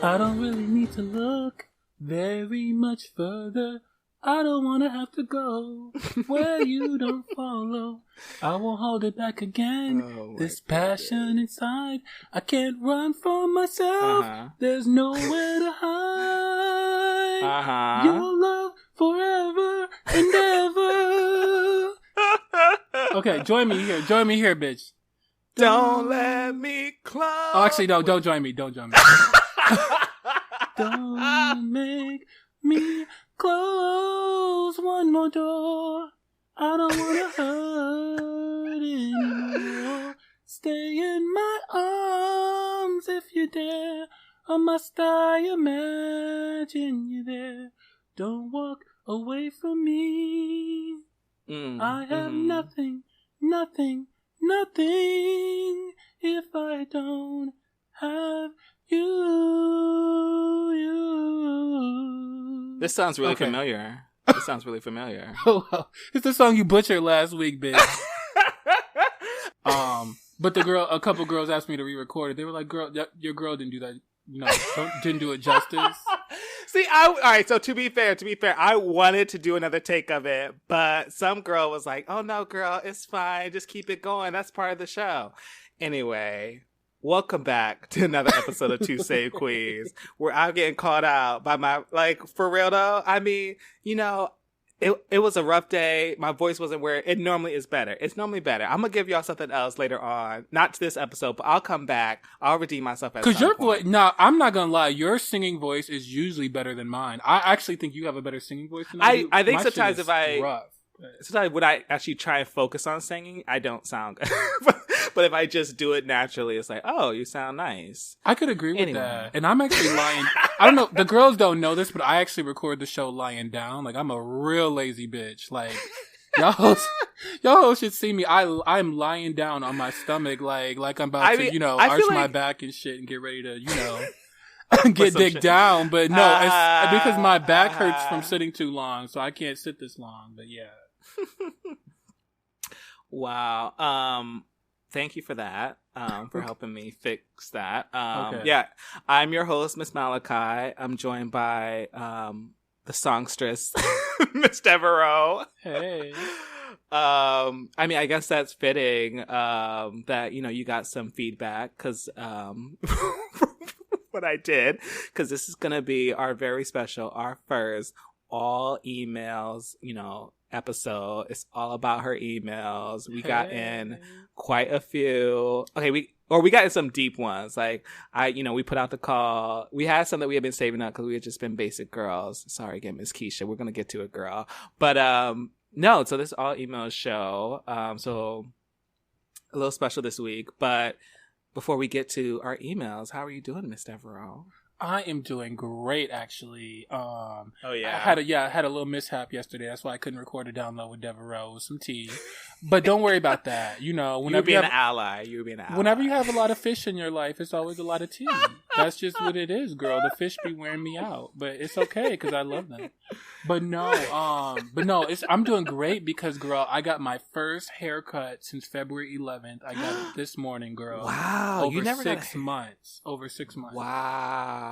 I don't really need to look very much further. I don't want to have to go where you don't follow. I won't hold it back again. This passion inside, I can't run for myself. There's nowhere to hide. Your love forever and ever. Okay, join me here. Join me here, bitch. Don't let me close. Oh, actually, no, don't join me. Don't join me. Don't make me close one more door. I don't want to hurt anymore. Stay in my arms if you dare. Or must I imagine you there? Don't walk away from me. I have nothing if I don't have you. This sounds really familiar. This sounds really familiar. Oh, well, it's the song you butchered last week, bitch. But a couple girls asked me to re-record it. They were like, "Girl, your girl didn't do that. Didn't do it justice." See, all right. So to be fair, I wanted to do another take of it, but some girl was like, "Oh no, girl, it's fine. Just keep it going. That's part of the show." Anyway, welcome back to another episode of Two Save Queens, where I'm getting called out by my, for real though. I mean, it was a rough day. My voice wasn't where it normally is better. It's normally better. I'm going to give y'all something else later on. Not to this episode, but I'll come back. I'll redeem myself at some point. Because your voice, I'm not going to lie. Your singing voice is usually better than mine. I actually think you have a better singing voice than I do. I think My sometimes shit is rough. Sometimes when I actually try and focus on singing, I don't sound good. But if I just do it naturally, it's like, oh, you sound nice. I could agree with that. And I'm actually lying. I don't know. The girls don't know this, but I actually record the show lying down. Like, I'm a real lazy bitch. Like, y'all should see me. I'm lying down on my stomach, like I'm about to, arch my back and shit and get ready to, get dick down. But no, it's because my back hurts from sitting too long, so I can't sit this long. But yeah. Wow. Thank you for that. For helping me fix that. Yeah, I'm your host, Miss Malachi. I'm joined by the songstress, Miss Devereaux. Hey. I mean, I guess that's fitting that you got some feedback because what I did, because this is gonna be our very special, our first all emails, episode. It's all about her emails. We got in quite a few. Okay, we got in some deep ones. Like we put out the call. We had some that we had been saving up because we had just been basic girls. Sorry again, Miss Keisha. We're gonna get to it, girl. But no. So this all emails show. So a little special this week. But before we get to our emails, how are you doing, Miss Devereaux? I am doing great, actually. Oh yeah, I had a little mishap yesterday. That's why I couldn't record a download with Devereaux with some tea. But don't worry about that. Whenever you're being an ally. You're being an ally. Whenever you have a lot of fish in your life, it's always a lot of tea. That's just what it is, girl. The fish be wearing me out, but it's okay because I love them. But no, I'm doing great because, girl, I got my first haircut since February 11th. I got it this morning, girl. Wow, over 6 months. Over 6 months. Wow.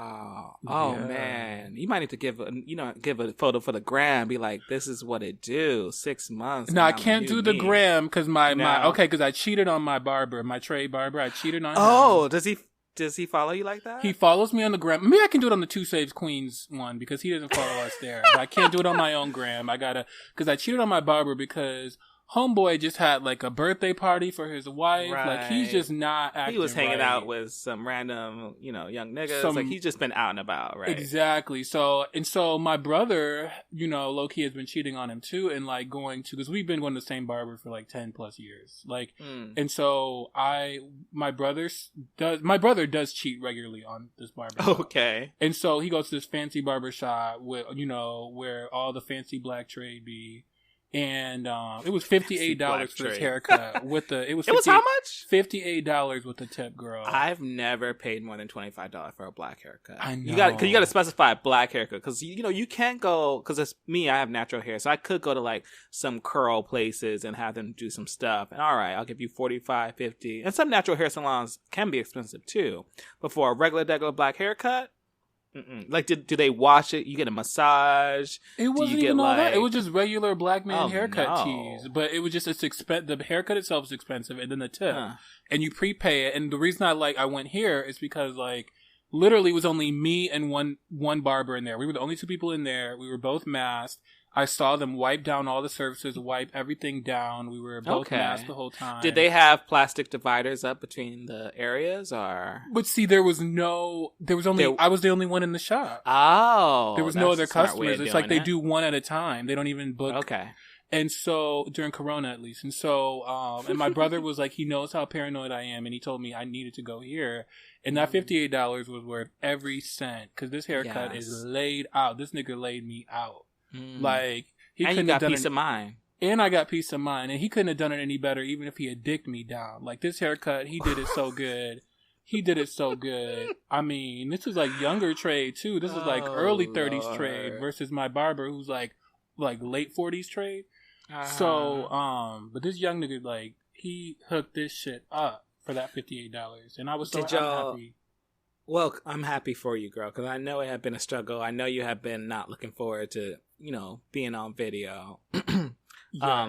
Oh yeah. Man, you might need to give a photo for the gram. Be like, this is what it do. 6 months. No, I can't do the gram because because I cheated on my barber, my trade barber. I cheated on him. Oh, does he follow you like that? He follows me on the gram. Maybe I can do it on the Two Saves Queens one because he doesn't follow us there. But I can't do it on my own gram. Because I cheated on my barber because homeboy just had like a birthday party for his wife. Right. Like he's just not acting. He was hanging right. out with some random, young niggas. Like he's just been out and about, right? Exactly. So my brother, low key has been cheating on him too, and like because we've been going to the same barber for like 10 plus years. Like, and so my brother does cheat regularly on this barber. Okay. And so he goes to this fancy barber shop with, where all the fancy black trade be. And it was $58 for his haircut. It was how much? $58 with the tip, girl. I've never paid more than $25 for a black haircut. I know. You got to specify black haircut because you can't go because it's me. I have natural hair, so I could go to like some curl places and have them do some stuff. And all right, I'll give you $45, $50, and some natural hair salons can be expensive too. But for a regular black haircut, Like, do they wash it? You get a massage? It wasn't even all that. It was just regular black man haircut tees. But it was just the haircut itself is expensive, and then the tip. And you prepay it. And the reason I went here is because, like, literally it was only me and one barber in there. We were the only 2 people in there. We were both masked. I saw them wipe down all the surfaces, wipe everything down. We were both masked the whole time. Did they have plastic dividers up between the areas, or? But see, I was the only one in the shop. Oh. There was no other customers. It's like they do one at a time. They don't even book. Okay. And so, during Corona at least. And so, and my brother was like, he knows how paranoid I am. And he told me I needed to go here. And that $58 was worth every cent. Because this haircut is laid out. This nigga laid me out. Like, he couldn't have done peace of mind. And I got peace of mind. And he couldn't have done it any better, even if he had dicked me down. Like, this haircut, he did it so good. He did it so good. I mean, this was like younger trade too. This is like early 30s trade versus my barber who's like late 40s trade. So, but this young nigga, like, he hooked this shit up for that $58. And I was so happy. Well, I'm happy for you, girl, because I know it had been a struggle. I know you have been not looking forward to, being on video.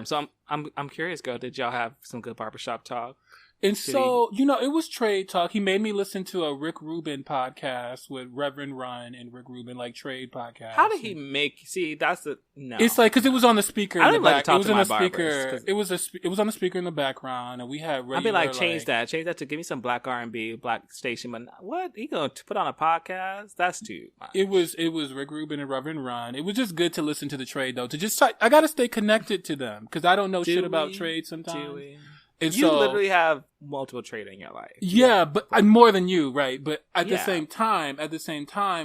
So I'm curious, girl. Did y'all have some good barbershop talk? And so, it was trade talk. He made me listen to a Rick Rubin podcast with Reverend Run and Rick Rubin, like trade podcast. How did he make? See, that's no. It's like because it was on the speaker. I don't like back. to talk It was to on my the speaker. barbers. It was on the speaker in the background, and we had. I'd be like, change that to give me some black R&B, black station. But what he gonna put on a podcast? That's too much. It was Rick Rubin and Reverend Run. It was just good to listen to the trade though. To just I gotta stay connected to them because I don't know shit about trade sometimes. And you literally have multiple trade in your life. Yeah, but more than you, right? But at the same time,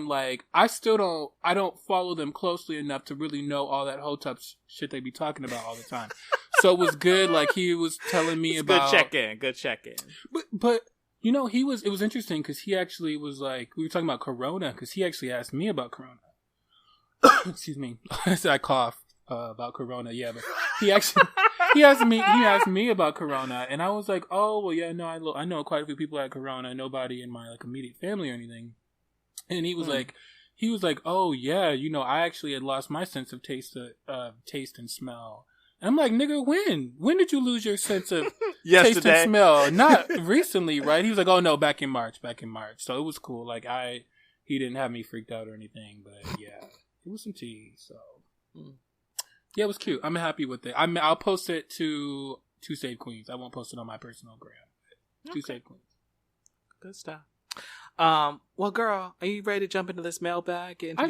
like I don't follow them closely enough to really know all that hotep shit they be talking about all the time. So it was good. Like he was telling me about good check in. But it was interesting because he actually was like we were talking about Corona because he actually asked me about Corona. Excuse me, I cough about Corona. Yeah, but he actually. He asked me about Corona, and I was like, "Oh, well, yeah, no, I know quite a few people had Corona. Nobody in my like immediate family or anything." And he was like, "Oh, yeah, I actually had lost my sense of taste and smell." And I'm like, "Nigga, when? When did you lose your sense of taste and smell? Not recently, right?" He was like, "Oh no, back in March." So it was cool. Like he didn't have me freaked out or anything, but yeah, it was some tea. So. Yeah, it was cute. I'm happy with it. I'll post it to Two Save Queens. I won't post it on my personal gram. Two Save Queens. Good stuff. Well, girl, are you ready to jump into this mailbag? I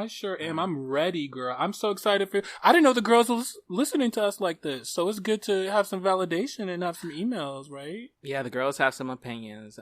sure am. I'm ready, girl. I'm so excited for. I didn't know the girls were listening to us like this, so it's good to have some validation and have some emails, right? Yeah, the girls have some opinions.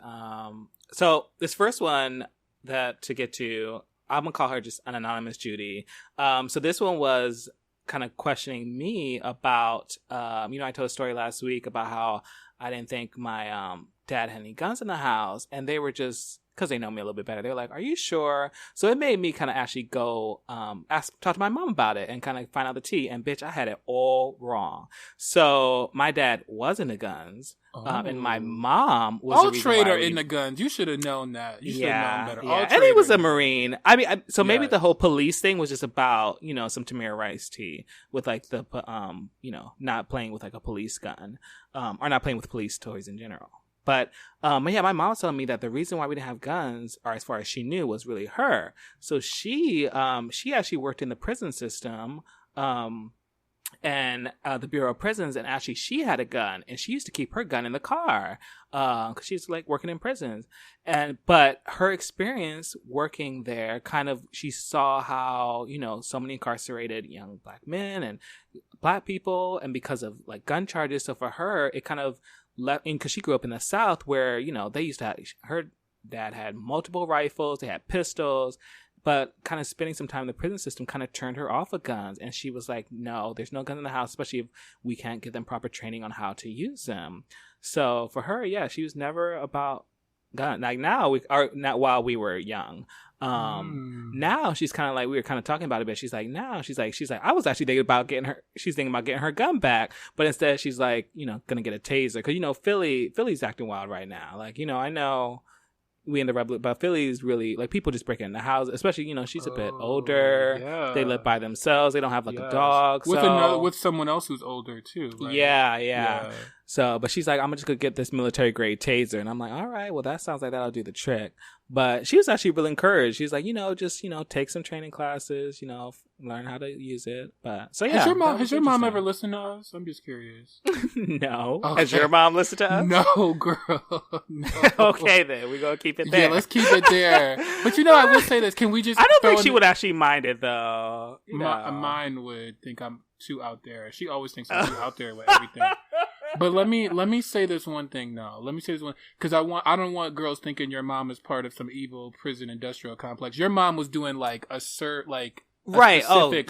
So this first one to get to. I'm going to call her just an anonymous Judy. So this one was kind of questioning me about, I told a story last week about how I didn't think my dad had any guns in the house. And they were just, because they know me a little bit better, they were like, "Are you sure?" So it made me kind of actually go talk to my mom about it and kind of find out the tea. And bitch, I had it all wrong. So my dad was into guns. And my mom was all trader in the guns. You should have known that. You should have known better. Yeah. And he was a Marine. I mean, maybe the whole police thing was just about some Tamir Rice tea with like the not playing with like a police gun, or not playing with police toys in general. But yeah, my mom was telling me that the reason why we didn't have guns, or as far as she knew, was really her. So she actually worked in the prison system. And the Bureau of Prisons, and actually she had a gun, and she used to keep her gun in the car because she's like working in prisons. But her experience working there, kind of, she saw how so many incarcerated young black men and black people, and because of like gun charges. So for her, it kind of left, because she grew up in the South, where they used to have, her dad had multiple rifles, they had pistols. But kind of spending some time in the prison system kind of turned her off of guns. And she was like, "No, there's no guns in the house, especially if we can't give them proper training on how to use them." So for her, yeah, she was never about guns. Like not while we were young. Now she's kind of like, we were kind of talking about it, but she's like, I was actually thinking about getting her gun back. But instead she's like, gonna get a taser. Cause Philly's acting wild right now. Like, I know. we in the red, but Philly's really like people just break in the house, especially she's a bit older. Yeah. They live by themselves. They don't have like a dog. With someone else who's older too. Right? Yeah. So, but she's like, I'm just gonna get this military grade taser, and I'm like, all right, well that sounds like that'll do the trick. But she was actually really encouraged. She's like, just take some training classes, learn how to use it. But so yeah. Has your mom ever listened to us? I'm just curious. No. Okay. Has your mom listened to us? No, girl. No. Okay, then we're gonna keep it there. Yeah, let's keep it there. But I will say this: can we just? I don't think she would actually mind it though. Mine would think I'm too out there. She always thinks I'm too out there with everything. But let me say this one thing now. Let me say this one because I don't want girls thinking your mom is part of some evil prison industrial complex. Your mom was doing like a specific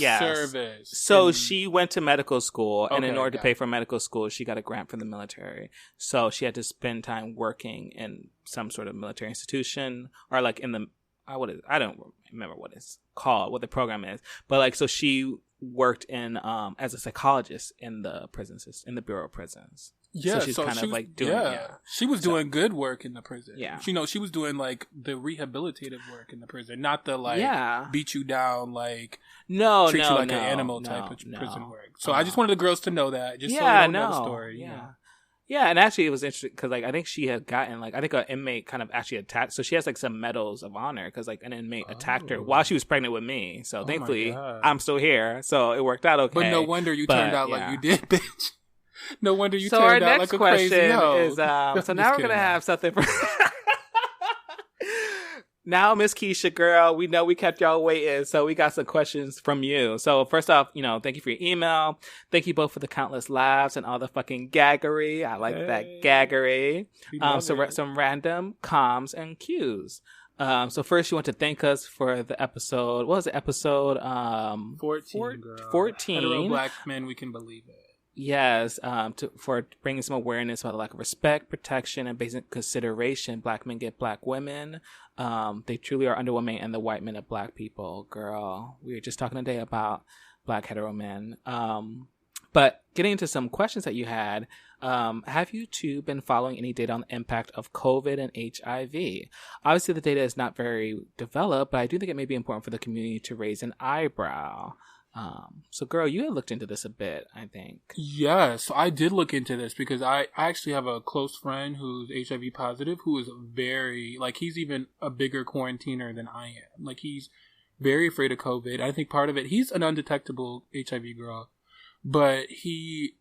service. So she went to medical school, and in order to pay for medical school, she got a grant from the military. So she had to spend time working in some sort of military institution or like in the I don't remember what it's called, what the program is, but like so she worked in as a psychologist in the prison system, in the Bureau of Prisons. Yeah, so she's kind of like doing. Yeah, she was doing good work in the prison. Yeah, she was doing like the rehabilitative work in the prison, not the beat you down treat you like an animal type of prison work. So I just wanted the girls to know that. Just so they don't know the story. Yeah, and actually it was interesting because like I think she had gotten I think an inmate kind of actually attacked. So she has like some medals of honor because like an inmate attacked her while she was pregnant with me. So thankfully I'm still here, so it worked out okay. But no wonder you turned out like you did, bitch. No wonder you turned out like a crazy hoe. Is, so now we're going to have something for... Now, Miss Keisha, girl, we know we kept y'all waiting, so we got some questions from you. So first off, thank you for your email. Thank you both for the countless laughs and all the fucking gaggery. I like that gaggery. Some random comms and cues. So first, you want to thank us for the episode. What was it? Episode 14. 14. Hetero black men, we can believe it. Yes, for bringing some awareness about the lack of respect, protection, and basic consideration black men get black women. They truly are underwomen and the white men of black people. Girl, we were just talking today about black hetero men. But getting into some questions that you had, have you two been following any data on the impact of COVID and HIV? Obviously, the data is not very developed, but I do think it may be important for the community to raise an eyebrow. So girl, you had looked into this a bit, I think. Yes, I did look into this because I actually have a close friend who's HIV positive who is very, he's even a bigger quarantiner than I am. Like, he's very afraid of COVID. I think part of it, he's an undetectable HIV girl, but he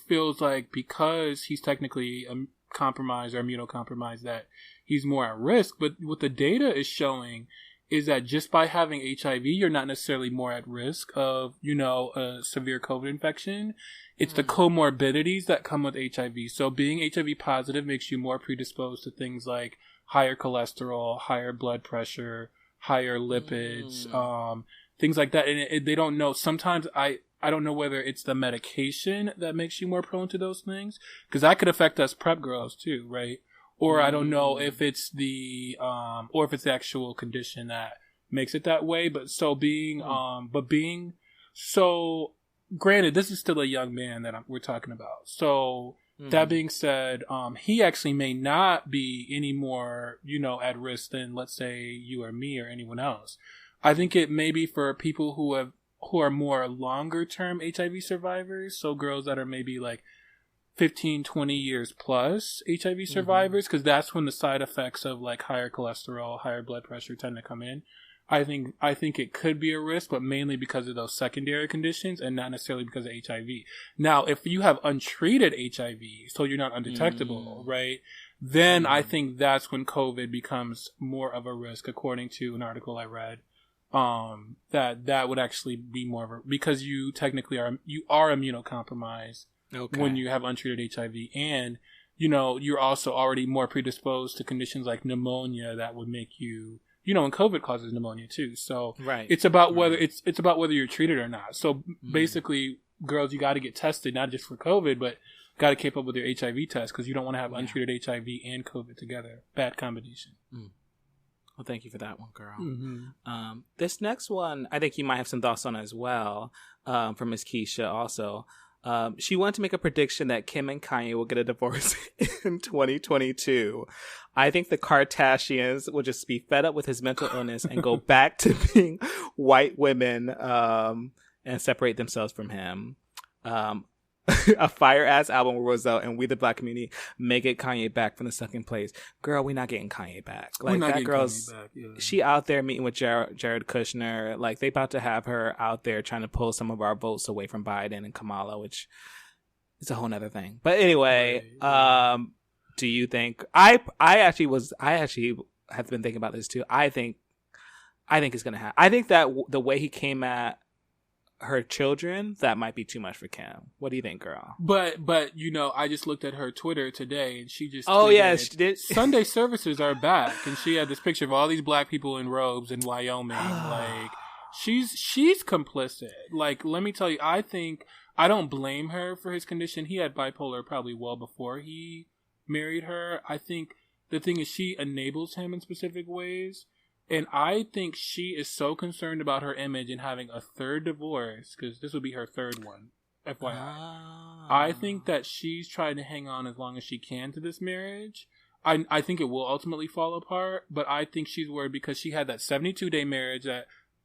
feels like because he's technically compromised or immunocompromised that he's more at risk. But what the data is showing is that just by having HIV, you're not necessarily more at risk of, a severe COVID infection. It's the comorbidities that come with HIV. So being HIV positive makes you more predisposed to things like higher cholesterol, higher blood pressure, higher lipids, things like that. And they don't know. Sometimes I don't know whether it's the medication that makes you more prone to those things, because that could affect us prep girls too, right? Or I don't know if it's the actual condition that makes it that way. But granted, this is still a young man that we're talking about. So that being said, he actually may not be any more, at risk than, let's say, you or me or anyone else. I think it may be for people who are more longer term HIV survivors. So girls that are maybe like 15, 20 years plus HIV survivors, because that's when the side effects of like higher cholesterol, higher blood pressure tend to come in. I think it could be a risk, but mainly because of those secondary conditions and not necessarily because of HIV. Now, if you have untreated HIV, so you're not undetectable, right? Then I think that's when COVID becomes more of a risk, according to an article I read. That would actually be more of a, because you technically are immunocompromised. Okay. When you have untreated HIV, and you're also already more predisposed to conditions like pneumonia that would make you, and COVID causes pneumonia too. So it's about whether it's about whether you're treated or not. So basically, girls, you got to get tested, not just for COVID, but got to keep up with your HIV test, because you don't want to have untreated HIV and COVID together. Bad combination. Well, thank you for that one, girl. This next one, I think you might have some thoughts on as well, from Miss Keisha also. She wanted to make a prediction that Kim and Kanye will get a divorce in 2022. I think the Kardashians will just be fed up with his mental illness and go back to being white women and separate themselves from him. A fire-ass album will result and we, the black community, may get Kanye back from the second place. Girl, we're not getting Kanye back. Like, that girl's, she out there meeting with Jared Kushner. Like, they about to have her out there trying to pull some of our votes away from Biden and Kamala, which is a whole nother thing. But anyway, do you think, I actually have been thinking about this too. I think it's going to happen. I think that the way he came at her children, that might be too much for Kim. What do you think, girl? But I just looked at her Twitter today, and she just she did. Sunday services are back, and she had this picture of all these black people in robes in Wyoming. Like, she's complicit. Like, let me tell you, I don't blame her for his condition. He had bipolar probably well before he married her. I think the thing is, she enables him in specific ways. And I think she is so concerned about her image and having a third divorce, because this will be her third one, FYI. I think that she's trying to hang on as long as she can to this marriage. I think it will ultimately fall apart, but I think she's worried because she had that 72-day marriage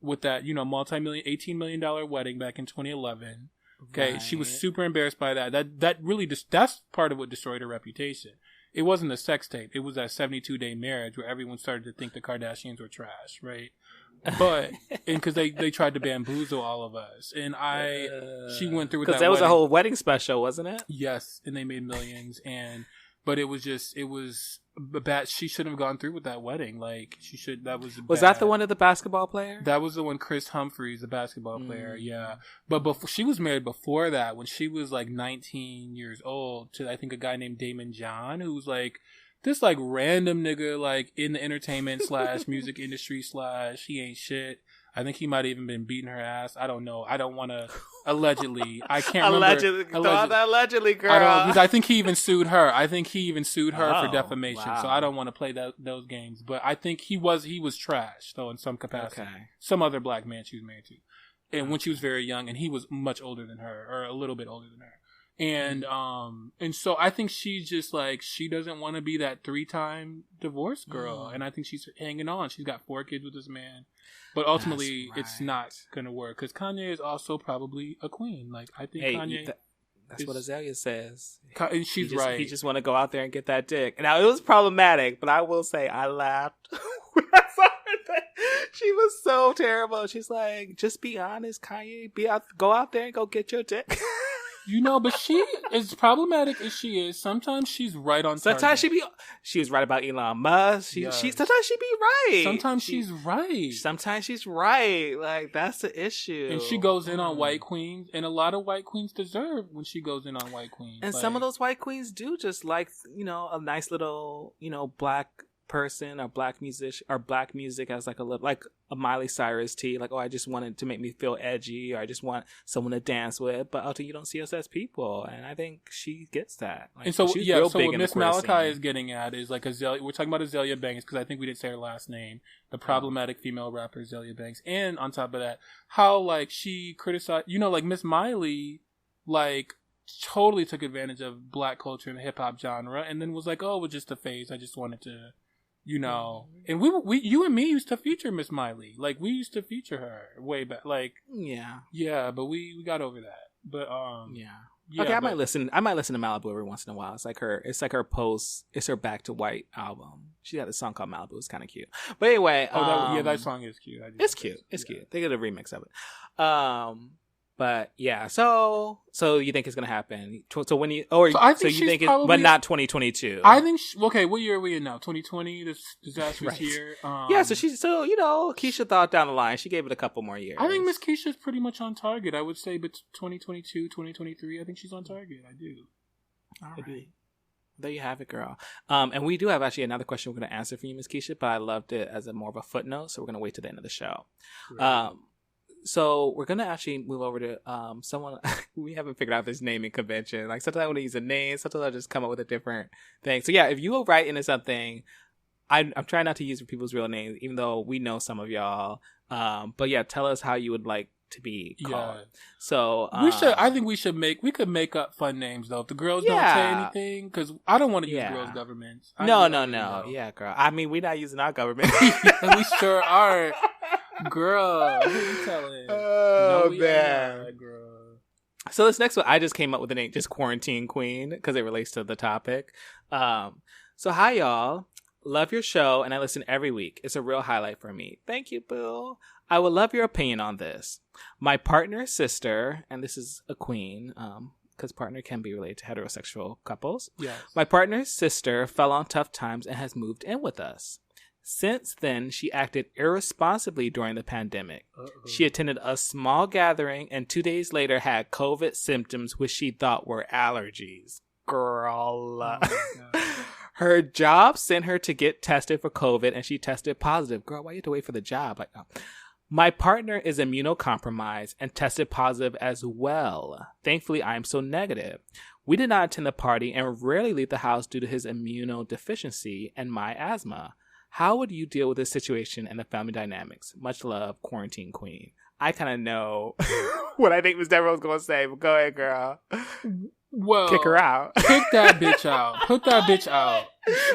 with that, multi-million, $18 million wedding back in 2011. Okay, right. She was super embarrassed by that. That really that's part of what destroyed her reputation. It wasn't a sex tape. It was that 72-day marriage where everyone started to think the Kardashians were trash, right? But because they tried to bamboozle all of us, and she went through with that. Because that was a whole wedding special, wasn't it? Yes, and they made millions, but it was bad. She shouldn't have gone through with that wedding. Like, she should. That was. Was that the one of the basketball player? That was the one, Chris Humphries, the basketball player. Yeah, but before, she was married before that when she was like 19 years old to, I think, a guy named Damon John, who was like this like random nigga like in the entertainment / music industry / he ain't shit. I think he might have even been beating her ass. I don't know. I don't want to. Allegedly. I can't remember. Allegedly, girl. I think he even sued her. For defamation. Wow. So I don't want to play those games. But I think he was trash, though, in some capacity. Okay. Some other black man she was married to. And when she was very young, and he was much older than her, or a little bit older than her. And so I think she's just like, she doesn't want to be that 3-time divorce girl. And I think she's hanging on. She's got 4 kids with this man. But ultimately, it's not going to work. Because Kanye is also probably a queen. Like, I think Kanye... That's what Azalea says. And she's right. He just want to go out there and get that dick. Now, it was problematic, but I will say I laughed when I saw her. She was so terrible. She's like, just be honest, Kanye. Go out there and go get your dick. But she, as problematic as she is, sometimes she's right on target. Sometimes she was right about Elon Musk. Sometimes she be right. Sometimes she's right. Sometimes she's right. Like, that's the issue. And she goes in on white queens, and a lot of white queens deserve when she goes in on white queens. And some of those white queens do just like, a nice little, black person or black music as like a Miley Cyrus tea, like, oh, I just wanted to make me feel edgy, or I just want someone to dance with, but ultimately you don't see us as people, and I think she gets that. Like, and so what Miss Malachi is getting at is like Azalea. We're talking about Azalea Banks because I think we didn't say her last name, the problematic female rapper Azalea Banks, and on top of that, how like she criticized, like Miss Miley, like totally took advantage of black culture and the hip hop genre, and then was like, oh, it was just a phase. I just wanted to. And you and me used to feature Miss Miley. Like, we used to feature her way back. Like, yeah, but we got over that. But okay, I might listen to Malibu every once in a while. It's like her Back to White album. She had a song called Malibu. It's kind of cute. But anyway, that song is cute. It's cute. They did a remix of it. But yeah, so you think it's gonna happen? So when you, or so I think so you think probably, but not 2022. I think okay. What year are we in now? 2020. This disastrous year. Yeah. So Keisha thought down the line. She gave it a couple more years. I think Miss Keisha's pretty much on target. I would say, but 2022, 2023. I think she's on target. I do. All right. There you have it, girl. And we do have actually another question we're gonna answer for you, Miss Keisha, but I loved it as a more of a footnote. So we're gonna wait to the end of the show. Right. So we're going to actually move over to someone we haven't figured out this naming convention. Like, sometimes I want to use a name. Sometimes I just come up with a different thing. So yeah, if you will write into something, I'm trying not to use people's real names, even though we know some of y'all. But yeah, tell us how you would like to be called. Yeah. So we could make up fun names though if the girls don't say anything, because I don't want to use girls' governments. No. Yeah, girl. I mean, we're not using our government. We sure are. Girl, who you telling? Oh, no, man. Girl. So this next one, I just came up with the name, just Quarantine Queen, because it relates to the topic. So hi, y'all. Love your show, and I listen every week. It's a real highlight for me. Thank you, Boo. I would love your opinion on this. My partner's sister, and this is a queen, because partner can be related to heterosexual couples. Yes. My partner's sister fell on tough times and has moved in with us. Since then, she acted irresponsibly during the pandemic. Uh-oh. She attended a small gathering and 2 days later had COVID symptoms, which she thought were allergies. Girl. Oh her job sent her to get tested for COVID and she tested positive. Girl, why you have to wait for the job? Like, oh. My partner is immunocompromised and tested positive as well. Thankfully, I am so negative. We did not attend the party and rarely leave the house due to his immunodeficiency and my asthma. How would you deal with this situation and the family dynamics? Much love, Quarantine Queen. I kind of know what I think Miss Deborah was going to say, but go ahead, girl. Well, kick her out. Kick that bitch out. Put that bitch out.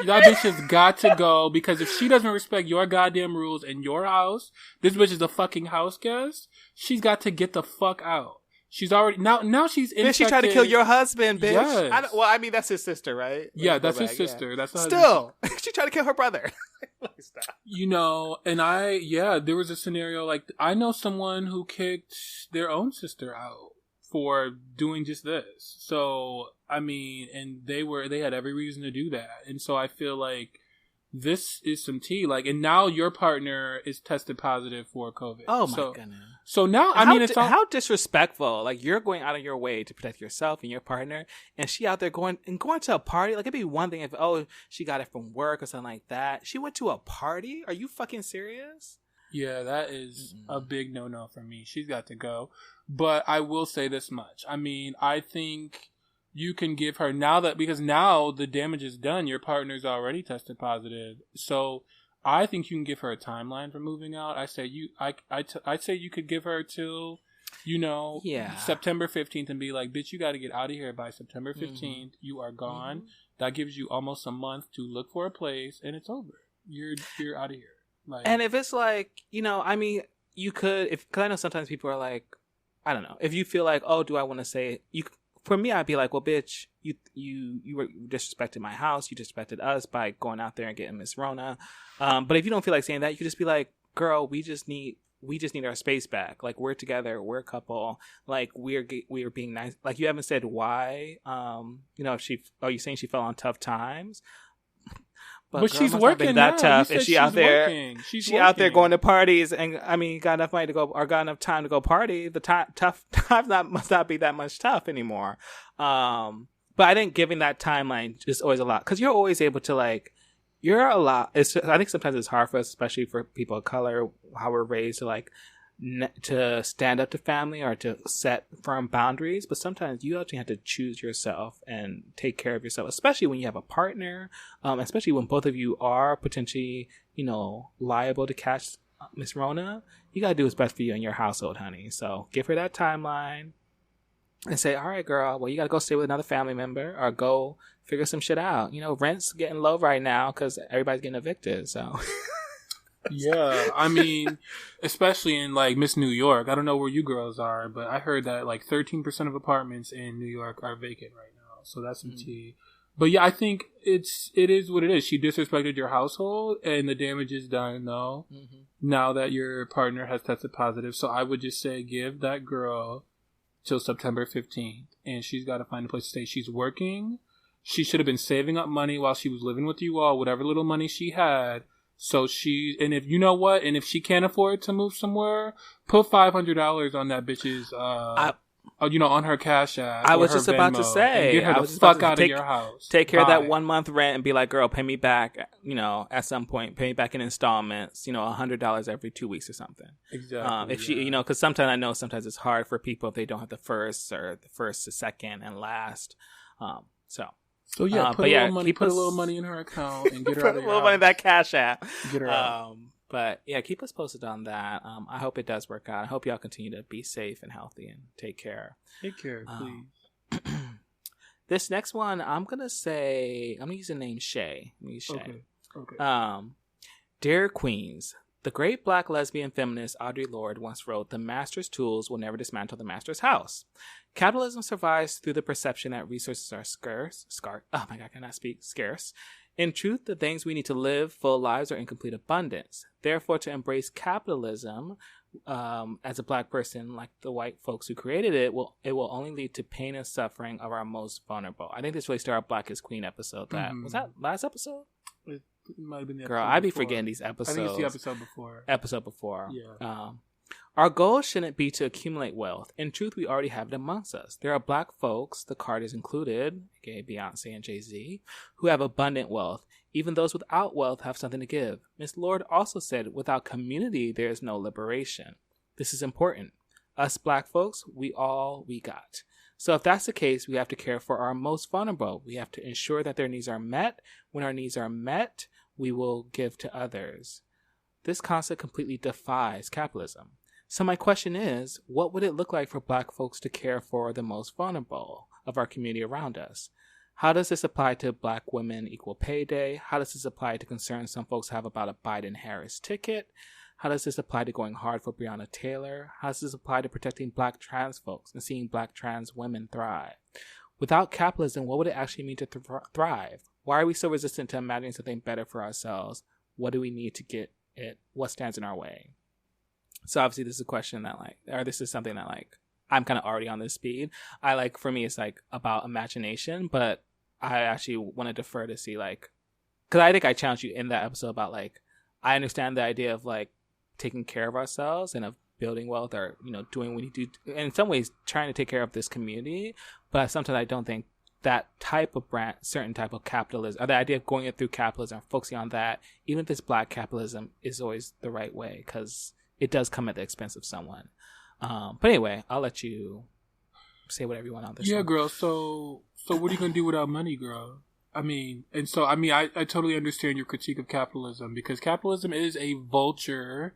That bitch has got to go, because if she doesn't respect your goddamn rules in your house, this bitch is a fucking house guest. She's got to get the fuck out. She's already now she's infected. Then she tried to kill your husband, bitch. Yes. I mean that's his sister, right? Yeah, that's his sister. Yeah. That's still she tried to kill her brother. You know, and there was a scenario like I know someone who kicked their own sister out for doing just this. So I mean, and they had every reason to do that, and so I feel like this is some tea. Like, and now your partner is tested positive for COVID. Oh my goodness. So now, it's how disrespectful. Like, you're going out of your way to protect yourself and your partner, and she out there going to a party. Like, it'd be one thing if, she got it from work or something like that. She went to a party? Are you fucking serious? Yeah, that is a big no-no for me. She's got to go. But I will say this much. I mean, I think you can give her because now the damage is done. Your partner's already tested positive. So I think you can give her a timeline for moving out. I say I'd say you could give her till, September 15th and be like, bitch, you got to get out of here by September 15th. Mm-hmm. You are gone. Mm-hmm. That gives you almost a month to look for a place, and it's over. You're out of here. Like, and if it's like, you could, because I know sometimes people are like, I don't know, if you feel like, do I want to say it? For me, I'd be like, well, bitch, you were disrespected my house. You disrespected us by going out there and getting Miss Rona. But if you don't feel like saying that, you could just be like, girl, we just need our space back. Like, we're together. We're a couple. Like, we're being nice. Like, you haven't said why. If you saying she fell on tough times? But girl, she's working that tough. Is she out there? She's out there going to parties, and got enough money to go, or got enough time to go party. The tough times must not be that much tough anymore. But I think giving that timeline is always a lot, because you're always able to I think sometimes it's hard for us, especially for people of color, how we're raised to to stand up to family or to set firm boundaries. But sometimes you actually have to choose yourself and take care of yourself, especially when you have a partner, especially when both of you are potentially, liable to catch Miss Rona. You got to do what's best for you and your household, honey. So give her that timeline and say, all right, girl, well, you got to go stay with another family member or go figure some shit out. Rent's getting low right now because everybody's getting evicted. So yeah, I mean, especially in Miss New York. I don't know where you girls are, but I heard that 13% of apartments in New York are vacant right now. So that's some tea. But yeah, I think it is what it is. She disrespected your household, and the damage is done though. Mm-hmm. Now that your partner has tested positive, so I would just say give that girl till September 15th, and she's got to find a place to stay. She's working. She should have been saving up money while she was living with you all, whatever little money she had. So if she can't afford to move somewhere, put $500 on that bitch's, on her Cash App. I was just about to say, get her the fuck out of your house. Take care of that 1 month rent and be like, girl, pay me back, at some point, pay me back in installments, $100 every 2 weeks or something. Exactly. If she, because sometimes it's hard for people if they don't have the first or the first to second and last. So yeah, put a little money in her account and get her out of your house. A little money in that Cash App. Get her out. But yeah, keep us posted on that. I hope it does work out. I hope y'all continue to be safe and healthy and take care. Take care, please. This next one, I'm gonna use the name Shay. I'm gonna use Shay. Okay. Dear Queens, the great black lesbian feminist Audre Lorde once wrote, "The master's tools will never dismantle the master's house." Capitalism survives through the perception that resources are scarce. Oh my God, I cannot speak. Scarce. In truth, the things we need to live full lives are in complete abundance. Therefore, to embrace capitalism as a black person, like the white folks who created it, will only lead to pain and suffering of our most vulnerable. I think this really started our Black is Queen episode. Was that last episode? It might have been the episode Girl, I be before. forgetting these episodes. I think it's the episode before. Yeah. Our goal shouldn't be to accumulate wealth. In truth, we already have it amongst us. There are black folks, the Carters included, aka Beyonce and Jay-Z, who have abundant wealth. Even those without wealth have something to give. Ms. Lorde also said, without community, there is no liberation. This is important. Us black folks, we got. So if that's the case, we have to care for our most vulnerable. We have to ensure that their needs are met. When our needs are met, we will give to others. This concept completely defies capitalism. So my question is, what would it look like for black folks to care for the most vulnerable of our community around us? How does this apply to Black Women Equal Pay Day? How does this apply to concerns some folks have about a Biden-Harris ticket? How does this apply to going hard for Breonna Taylor? How does this apply to protecting black trans folks and seeing black trans women thrive? Without capitalism, what would it actually mean to thrive? Why are we so resistant to imagining something better for ourselves? What do we need to get it? What stands in our way? So obviously this is a question that this is something that I'm kind of already on this speed. For me, it's about imagination, but I actually want to defer to see because I think I challenged you in that episode about I understand the idea of taking care of ourselves and of building wealth or, doing what we need to do. In some ways, trying to take care of this community, but sometimes I don't think that type of certain type of capitalism, or the idea of going through capitalism, focusing on that, even if it's black capitalism, is always the right way because it does come at the expense of someone. But anyway, I'll let you say whatever you want on this. Yeah, one. girl. So what are you gonna do without money, girl? I totally understand your critique of capitalism because capitalism is a vulture,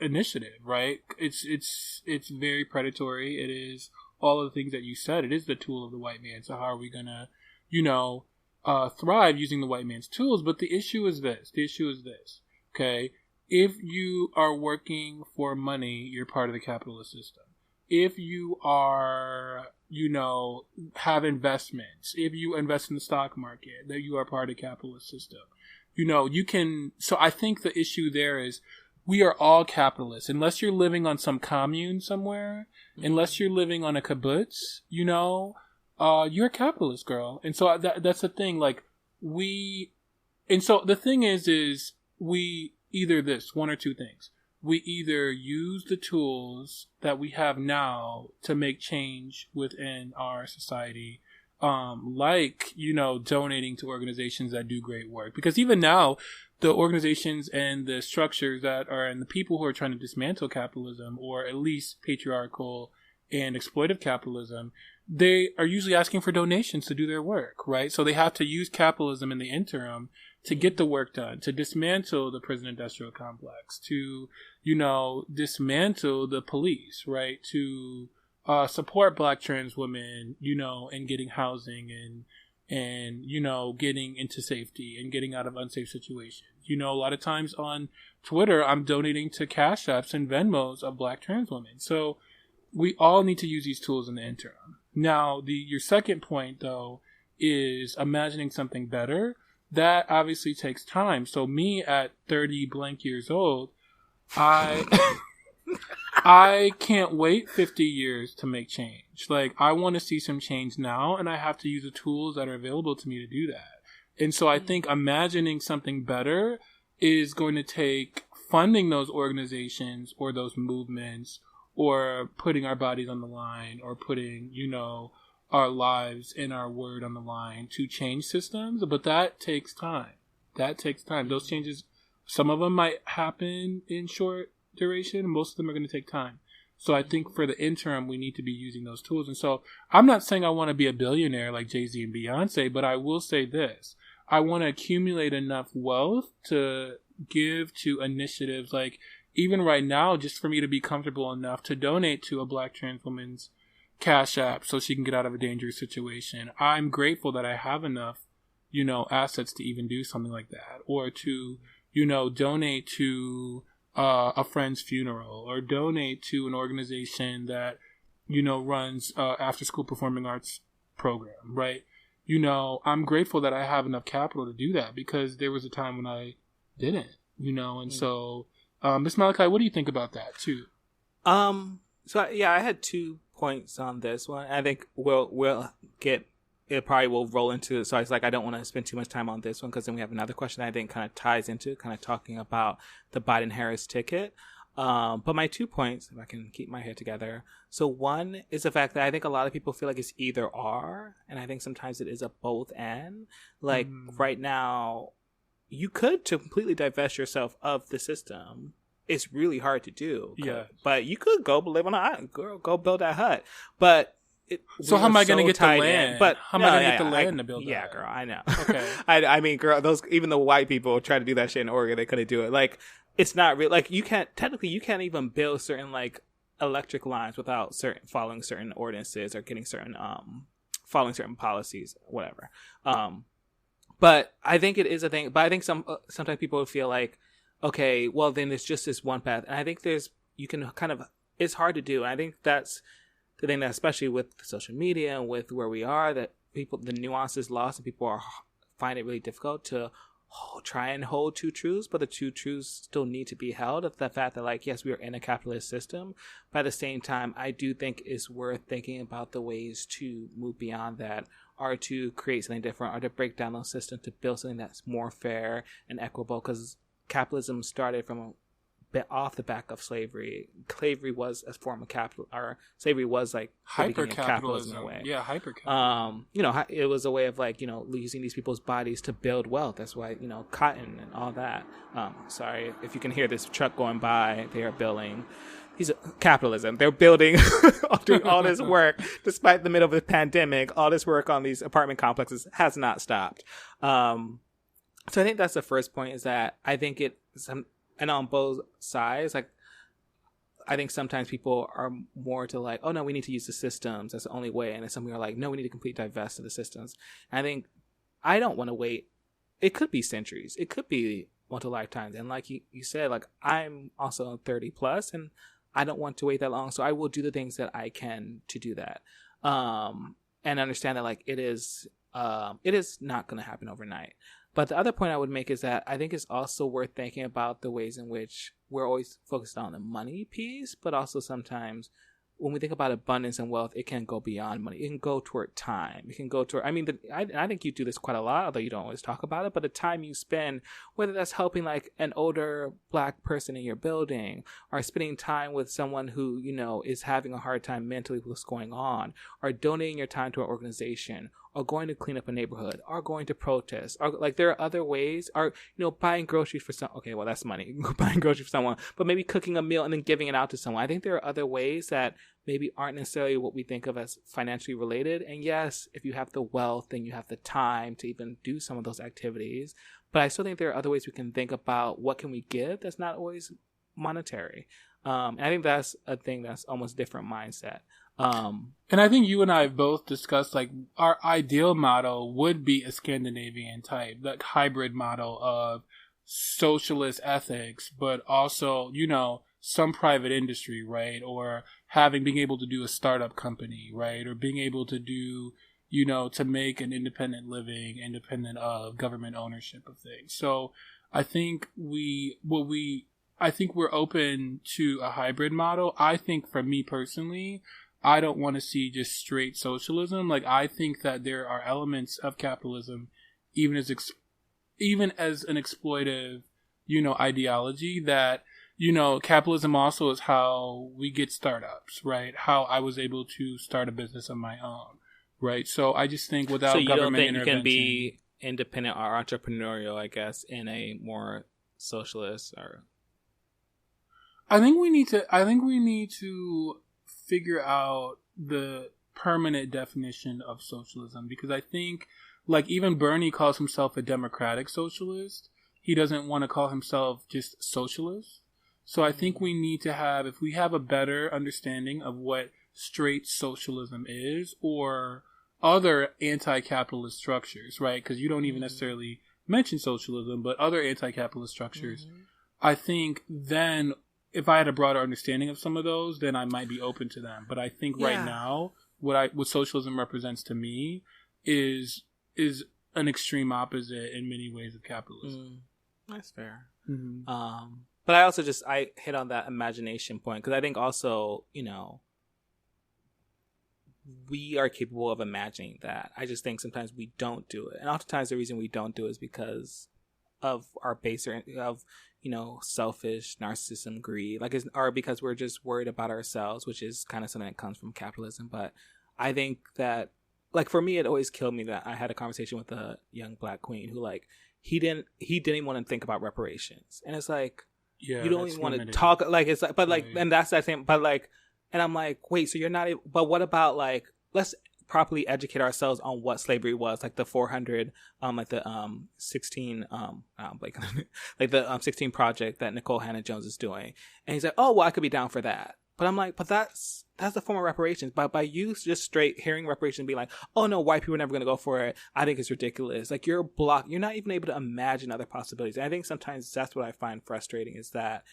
initiative, right? It's very predatory. It is all of the things that you said. It is the tool of the white man. So how are we gonna, thrive using the white man's tools? But the issue is this. Okay. If you are working for money, you're part of the capitalist system. If you are, have investments, if you invest in the stock market, that you are part of the capitalist system. You can, so I think the issue there is we are all capitalists. Unless you're living on some commune somewhere, unless you're living on a kibbutz, you're a capitalist, girl. And so that's the thing, so the thing is we either one or two things. We either use the tools that we have now to make change within our society, donating to organizations that do great work. Because even now, the organizations and the structures and the people who are trying to dismantle capitalism, or at least patriarchal and exploitive capitalism, they are usually asking for donations to do their work, right? So they have to use capitalism in the interim to get the work done, to dismantle the prison industrial complex, to, dismantle the police, right? To support black trans women, in getting housing and getting into safety and getting out of unsafe situations. A lot of times on Twitter, I'm donating to Cash Apps and Venmos of black trans women. So we all need to use these tools in the interim. Now, your second point, though, is imagining something better. That obviously takes time. So me at 30 blank years old, I can't wait 50 years to make change. I want to see some change now, and I have to use the tools that are available to me to do that. And so I think imagining something better is going to take funding those organizations or those movements, or putting our bodies on the line, or putting, our lives and our word on the line to change systems. But that takes time. Those changes, some of them might happen in short duration. Most of them are going to take time. So I think for the interim, we need to be using those tools. And so I'm not saying I want to be a billionaire like Jay-Z and Beyonce, but I will say this. I want to accumulate enough wealth to give to initiatives like, even right now, just for me to be comfortable enough to donate to a Black trans woman's Cash App so she can get out of a dangerous situation. I'm grateful that I have enough, assets to even do something like that, or to, donate to a friend's funeral, or donate to an organization that, runs after school performing arts program, right? I'm grateful that I have enough capital to do that, because there was a time when I didn't, and so, Ms. Malachi, what do you think about that too? So yeah, I had 2 points on this one. I think we'll get, it probably will roll into, so it's like, I don't want to spend too much time on this one, because then we have another question I think kind of ties into kind of talking about the Biden-Harris ticket. But my 2 points, if I can keep my head together. So one is the fact that I think a lot of people feel like it's either or, and I think sometimes it is a both and. Like right now, you could completely divest yourself of the system. It's really hard to do. Yeah. But you could go live on an island, girl, go build that hut. But so how am I going to get the land? But how am I going to get the land to build that? Yeah, girl, I know. Okay. I mean, girl, even the white people try to do that shit in Oregon, they couldn't do it. Like, it's not real. Like, you can't even build certain, like, electric lines without following certain ordinances or getting certain, following certain policies, whatever. But I think it is a thing. But I think sometimes people feel like, okay, well, then it's just this one path. And I think it's hard to do. And I think that's the thing that, especially with social media and with where we are, that the nuance is lost and people find it really difficult to try and hold two truths, but the two truths still need to be held. Of the fact that, like, yes, we are in a capitalist system, but at the same time, I do think it's worth thinking about the ways to move beyond that, or to create something different, or to break down those systems to build something that's more fair and equitable. Because capitalism started from off the back of slavery. Slavery was a form of capital, or slavery was like hyper-capitalism in a way. Yeah, hyper-capitalism. It was a way of, like, using these people's bodies to build wealth. That's why, cotton and all that. Sorry if you can hear this truck going by. They are building. Capitalism. They're building, doing all this work despite the middle of the pandemic. All this work on these apartment complexes has not stopped. So I think that's the first point, is that I think and on both sides, like, I think sometimes people are more to like, oh no, we need to use the systems. That's the only way. And then some people are like, no, we need to completely divest of the systems. And I think I don't want to wait. It could be centuries. It could be multiple lifetimes. And like you said, like, I'm also 30 plus and I don't want to wait that long. So I will do the things that I can to do that. And understand that, like, it is not going to happen overnight. But the other point I would make is that I think it's also worth thinking about the ways in which we're always focused on the money piece, but also sometimes when we think about abundance and wealth, it can go beyond money. It can go toward time. It can go toward, I think you do this quite a lot, although you don't always talk about it, but the time you spend, whether that's helping like an older Black person in your building, or spending time with someone who, is having a hard time mentally with what's going on, or donating your time to an organization, or going to clean up a neighborhood, or going to protest, or like there are other ways, or, buying groceries for okay, well, that's money, buying groceries for someone, but maybe cooking a meal and then giving it out to someone. I think there are other ways that maybe aren't necessarily what we think of as financially related. And yes, if you have the wealth, then you have the time to even do some of those activities. But I still think there are other ways we can think about what can we give that's not always monetary. And I think that's a thing that's almost different mindset. And I think you and I have both discussed, like, our ideal model would be a Scandinavian type, like hybrid model of socialist ethics, but also, some private industry, right? Or being able to do a startup company, right? Or being able to do, to make an independent living, independent of government ownership of things. So I think we're open to a hybrid model. I think for me personally, I don't want to see just straight socialism. Like, I think that there are elements of capitalism, even as an exploitive, ideology, that, capitalism also is how we get startups, right? How I was able to start a business of my own, right? So I just think without government intervention, you can be independent or entrepreneurial, I guess, in a more socialist or. I think we need to figure out permanent definition of socialism, because I think, like, even Bernie calls himself a democratic socialist. He doesn't want to call himself just socialist. So I think we need to have, if we have a better understanding of what straight socialism is, or other anti-capitalist structures, right? Because you don't even necessarily mention socialism, but other anti-capitalist structures. I think then, if I had a broader understanding of some of those, then I might be open to them. But I think right now, what socialism represents to me is an extreme opposite in many ways of capitalism. That's fair. But I also I hit on that imagination point, because I think also, you know, we are capable of imagining that. I just think sometimes we don't do it. And oftentimes the reason we don't do it is because of our baser, of, you know, selfish narcissism, greed, like, or because we're just worried about ourselves, which is kind of something that comes from capitalism. But I think that, like, for me, it always killed me that I had a conversation with a young Black queen who, like, he didn't even want to think about reparations. And it's like, you don't even want to talk, like, it's like, but like, and that's that same, but like, and I'm like, wait, so you're not, but what about, like, let's properly educate ourselves on what slavery was, like the 400, like the 16, like the 16 project that Nicole Hannah-Jones is doing. And he's like, oh, well, I could be down for that. But I'm like, but that's a form of reparations. But by you just straight hearing reparations and being like, oh no, white people are never going to go for it, I think it's ridiculous. Like, you're blocked. You're not even able to imagine other possibilities. And I think sometimes that's what I find frustrating, is that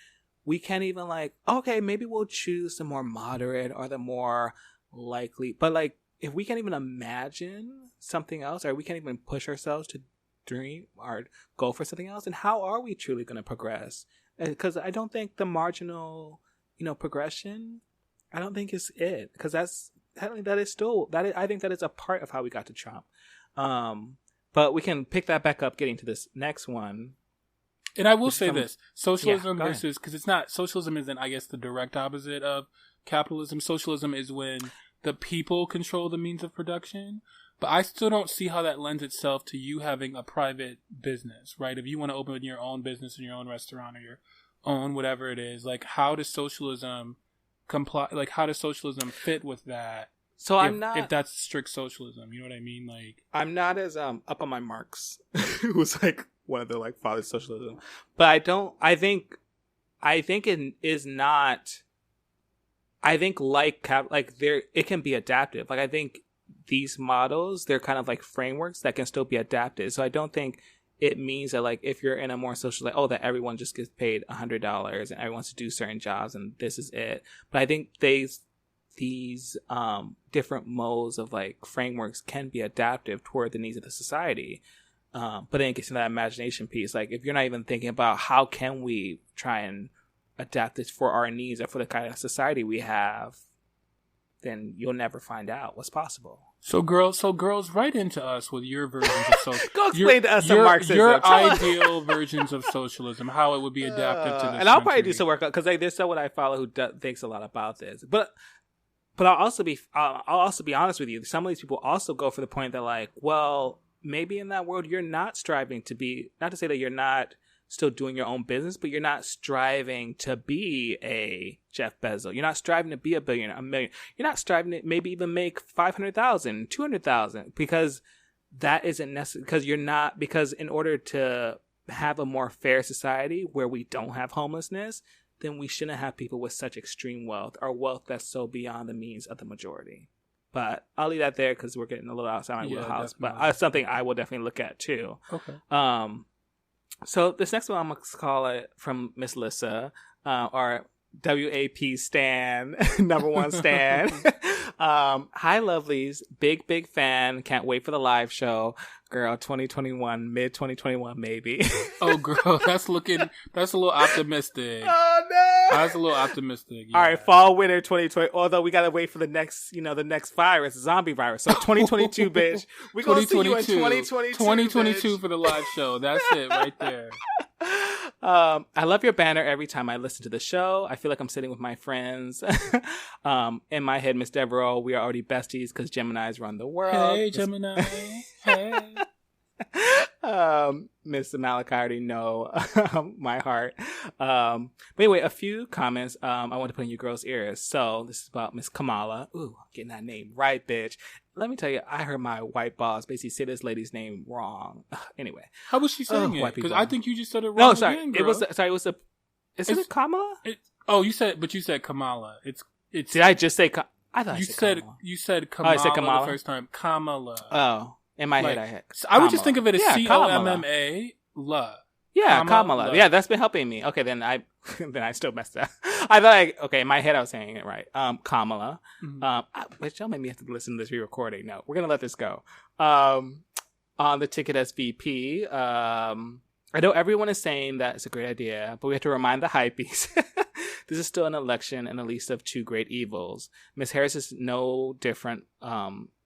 we can't even, like, okay, maybe we'll choose the more moderate or the more likely. But, like, if we can't even imagine something else, or we can't even push ourselves to dream or go for something else, then how are we truly going to progress? Because I don't think the marginal, you know, progression, I don't think is it. Because I think that is a part of how we got to Trump. But we can pick that back up getting to this next one. And I will say this, socialism versus, because socialism isn't, I guess, the direct opposite of capitalism. Socialism is when the people control the means of production. But I still don't see how that lends itself to you having a private business, right? If you want to open your own business and your own restaurant or your own whatever it is, like, how does socialism comply? Like, how does socialism fit with that? So if that's strict socialism, you know what I mean? Like, I'm not as up on my Marx, who's like one of the, like, fathers of socialism, but I think it is not. I think it can be adaptive. Like, I think these models, they're kind of like frameworks that can still be adapted. So I don't think it means that, like, if you're in a more social, like, oh, that everyone just gets paid $100 and everyone wants to do certain jobs and this is it. But I think these different modes of, like, frameworks can be adaptive toward the needs of the society. But then it gets to that imagination piece. Like, if you're not even thinking about how can we try and adapt this for our needs or for the kind of society we have, then you'll never find out what's possible. So girls, write into us with your versions of socialism. Go explain to us some Marxism. Your ideal versions of socialism, how it would be adaptive to this. And I'll probably do some work, because, like, there's someone I follow who thinks a lot about this. But I'll also be honest with you. Some of these people also go for the point that, like, well, maybe in that world you're not striving to be, not to say that you're not still doing your own business, but you're not striving to be a Jeff Bezos. You're not striving to be a billionaire, a million. You're not striving to maybe even make 500,000, 200,000, because that isn't necessary. Because in order to have a more fair society where we don't have homelessness, then we shouldn't have people with such extreme wealth, or wealth that's so beyond the means of the majority. But I'll leave that there because we're getting a little outside my wheelhouse. But it's something I will definitely look at too. Okay. So this next one, I'm going to call it from Miss Lissa, or WAP Stan, number one Stan. Hi, lovelies. Big fan. Can't wait for the live show. Girl, 2021, mid 2021, maybe. Oh, girl, that's a little optimistic. Oh, no. That's a little optimistic. Yeah. All right, fall, winter 2020. Although we got to wait for the next virus, zombie virus. So 2022, bitch. We're going to see you in 2022. 2022 bitch. For the live show. That's it right there. I love your banner every time I listen to the show. I feel like I'm sitting with my friends. In my head, Miss Devereaux, we are already besties because Geminis run the world. Hey, Gemini. Hey. Miss Malachi, I already know my heart. But anyway, a few comments I want to put in you girls' ears. So this is about Miss Kamala. Ooh, I'm getting that name right, bitch. Let me tell you, I heard my white boss basically say this lady's name wrong. Anyway. How was she saying it? Because I think you just said it wrong. No, sorry. Again, it was it Kamala? You said Kamala. Did I just say I thought you said Kamala, I said Kamala the first time. Kamala. Oh. In my head, I had. I would just think of it as COMMA. Yeah, Kamala. Yeah, that's been helping me. Okay, then I still messed up. I thought, in my head I was saying it right. Kamala. Mm-hmm. But y'all made me have to listen to this re-recording. No, we're gonna let this go. On the ticket as VP, I know everyone is saying that it's a great idea, but we have to remind the hypebees. This is still an election and the least of two great evils. Miss Harris is no different.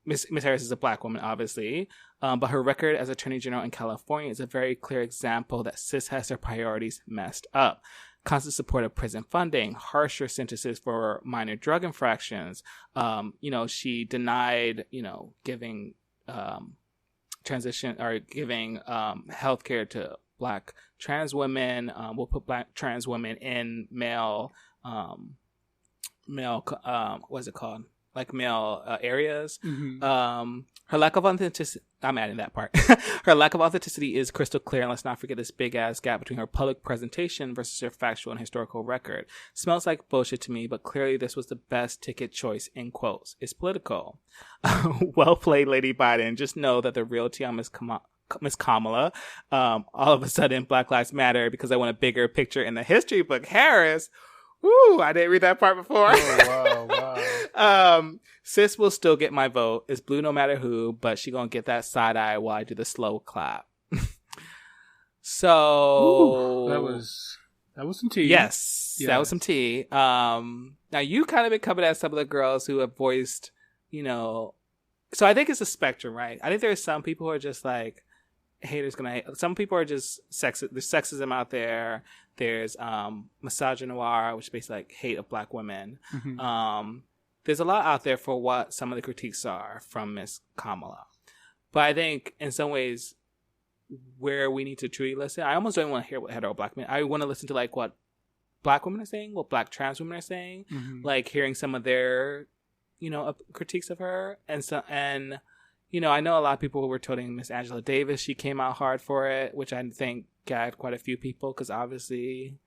Miss Harris is a black woman, obviously, but her record as Attorney General in California is a very clear example that cis has their priorities messed up. Constant support of prison funding, harsher sentences for minor drug infractions. She denied, giving transition or giving healthcare to black trans women. We'll put black trans women in male, what's it called? Like male areas. Mm-hmm. Her lack of authenticity, I'm adding that part. Her lack of authenticity is crystal clear, and let's not forget this big ass gap between her public presentation versus her factual and historical record. Smells like bullshit to me, but clearly this was the best ticket choice, in quotes. It's political. Well played, Lady Biden. Just know that the realty on Miss Kamala, all of a sudden Black Lives Matter because I want a bigger picture in the history book. Harris, woo, I didn't read that part before. Oh, wow. Sis will still get my vote. It's blue no matter who, but she gonna get that side eye while I do the slow clap. So ooh, that was some tea. Yes, that was some tea. Now you kind of been coming at some of the girls who have voiced, so I think it's a spectrum, right? I think there's some people who are just like haters gonna hate. Some people are just sexist. There's sexism out there. There's misogynoir, which is basically like hate of black women. Mm-hmm. There's a lot out there for what some of the critiques are from Miss Kamala. But I think in some ways where we need to truly listen, I almost don't want to hear what hetero black men. I want to listen to like what black women are saying, what black trans women are saying, mm-hmm. like hearing some of their, critiques of her. And I know a lot of people who were toting Miss Angela Davis. She came out hard for it, which I think got quite a few people because obviously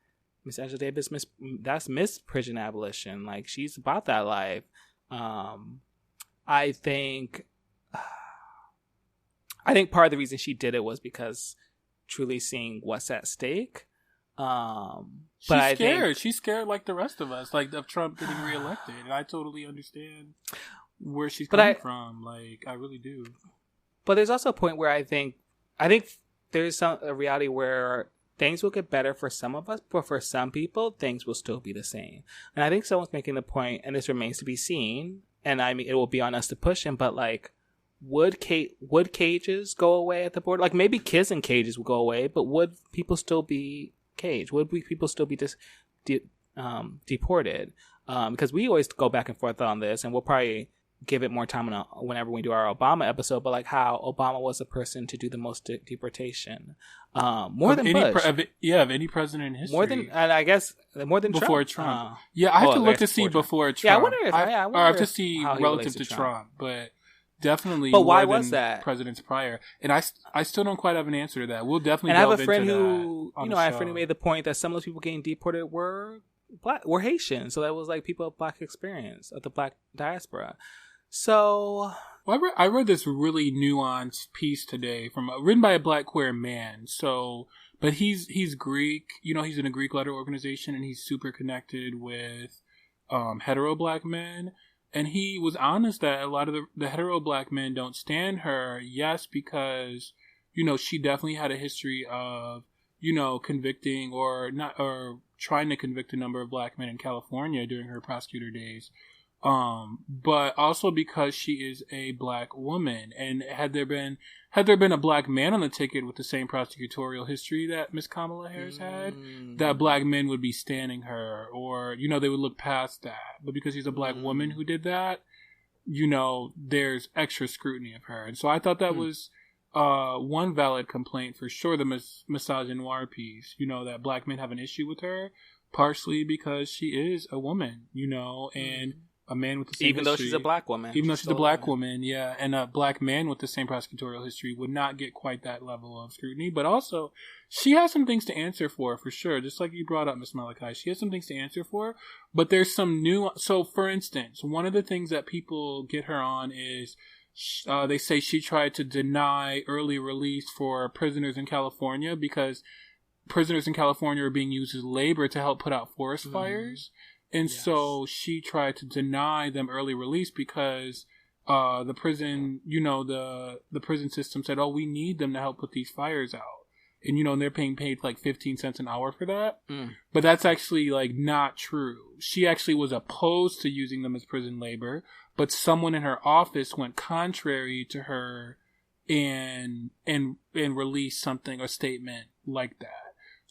Miss Angela Davis, that's Miss Prison Abolition. Like, she's about that life. I think part of the reason she did it was because truly seeing what's at stake. She's scared. She's scared like the rest of us, like of Trump getting reelected. And I totally understand where she's coming from. Like, I really do. But there's also a point where I think there's a reality where things will get better for some of us, but for some people, things will still be the same. And I think someone's making the point, and this remains to be seen, and I mean, it will be on us to push him, but like, would cages go away at the border? Like, maybe kids in cages will go away, but would people still be caged? Would people still be deported? Because we always go back and forth on this, and we'll probably give it more time whenever we do our Obama episode, but like how Obama was the person to do the most deportation. More than Bush. Of any president in history. More than before Trump. I have to look to see before Trump. Yeah, I wonder if I have to see relative to Trump, but definitely. But why was that? Presidents prior, and I still don't quite have an answer to that. We'll definitely. And I have a friend who, I have a friend who made the point that some of those people getting deported were Haitian, so that was like people of black experience of the black diaspora. So, I read this really nuanced piece today written by a black queer man. So, but he's Greek. He's in a Greek letter organization, and he's super connected with hetero black men. And he was honest that a lot of the hetero black men don't stand her. Yes, because she definitely had a history of convicting or trying to convict a number of black men in California during her prosecutor days. But also because she is a black woman, and had there been a black man on the ticket with the same prosecutorial history that Miss Kamala Harris had, that black men would be standing her, or they would look past that. But because she's a black woman who did that, there's extra scrutiny of her, and so I thought that was one valid complaint for sure, the misogynoir piece, that black men have an issue with her, partially because she is a woman, and a man with the same even though history, she's a black woman. even though she's a black woman, yeah, and a black man with the same prosecutorial history would not get quite that level of scrutiny. But also, she has some things to answer for sure. Just like you brought up, Miss Malachi, she has some things to answer for. But there's some new. So, for instance, one of the things that people get her on is they say she tried to deny early release for prisoners in California because prisoners in California are being used as labor to help put out forest fires. And so she tried to deny them early release because the prison, the prison system said, we need them to help put these fires out. And, and they're being paid like 15 cents an hour for that. But that's actually like not true. She actually was opposed to using them as prison labor, but someone in her office went contrary to her and released a statement like that.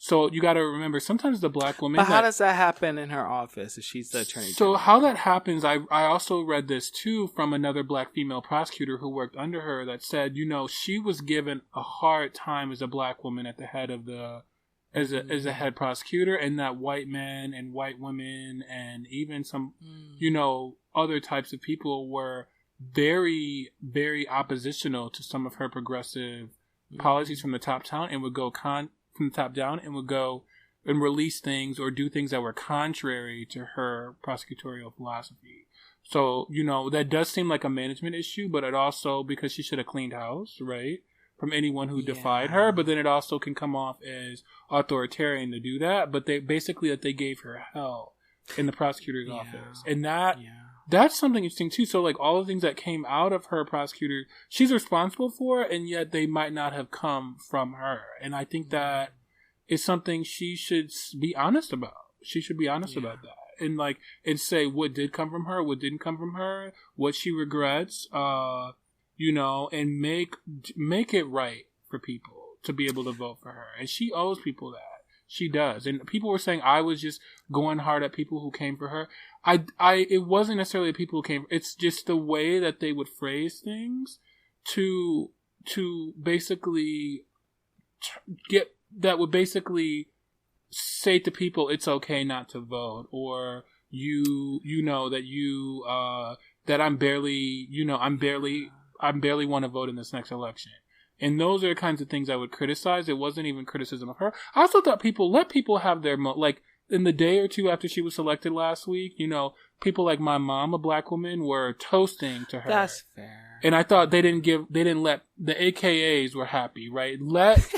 So you got to remember, sometimes the black woman. But how does that happen in her office if she's the attorney general? So how that happens, I also read this too from another black female prosecutor who worked under her that said, she was given a hard time as a black woman at the head of as a head prosecutor, and that white men and white women and even some, other types of people were very, very oppositional to some of her progressive policies from the top down and would go from the top down and would go and release things or do things that were contrary to her prosecutorial philosophy. So, that does seem like a management issue, but it also, because she should have cleaned house, right, from anyone who defied her, but then it also can come off as authoritarian to do that, but they gave her hell in the prosecutor's office. And that's something interesting too. So like all the things that came out of her prosecutor, she's responsible for, and yet they might not have come from her. And I think that is something she should be honest about. She should be honest about that. And say what did come from her, what didn't come from her, what she regrets, and make it right for people to be able to vote for her. And she owes people that. She does. And people were saying I was just going hard at people who came for her. It wasn't necessarily people who came. It's just the way that they would phrase things to basically would basically say to people it's okay not to vote, or that I'm barely want to vote in this next election. And those are the kinds of things I would criticize. It wasn't even criticism of her. I also thought let people have their in the day or two after she was selected last week, people like my mom, a black woman, were toasting to her. That's fair. And I thought they didn't let the AKAs were happy, right? Let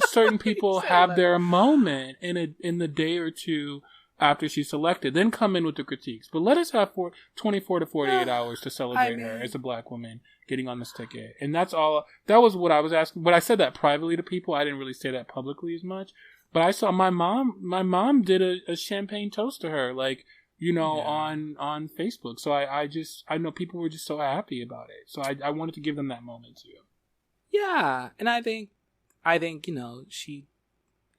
certain people have their moment in the day or two after she's selected, then come in with the critiques. But let us have 24 to 48 hours to celebrate her as a black woman getting on this ticket. And that's all. That was what I was asking. But I said that privately to people. I didn't really say that publicly as much. But I saw my mom did a champagne toast to her, on Facebook. So I know people were just so happy about it. So I wanted to give them that moment too. Yeah. And I think, she